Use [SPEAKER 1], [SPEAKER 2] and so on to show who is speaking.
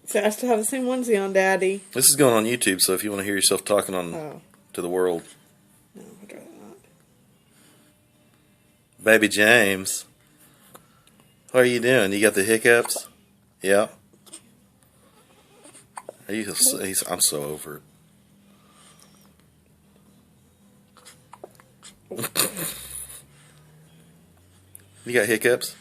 [SPEAKER 1] So I still have the same onesie on, Daddy.
[SPEAKER 2] This is going on YouTube, so if you want to hear yourself talking on
[SPEAKER 1] Oh.
[SPEAKER 2] to the world.
[SPEAKER 1] No, I'd rather not.
[SPEAKER 2] Baby James. What are you doing? You got the hiccups? Yeah. I'm so over it. You got hiccups?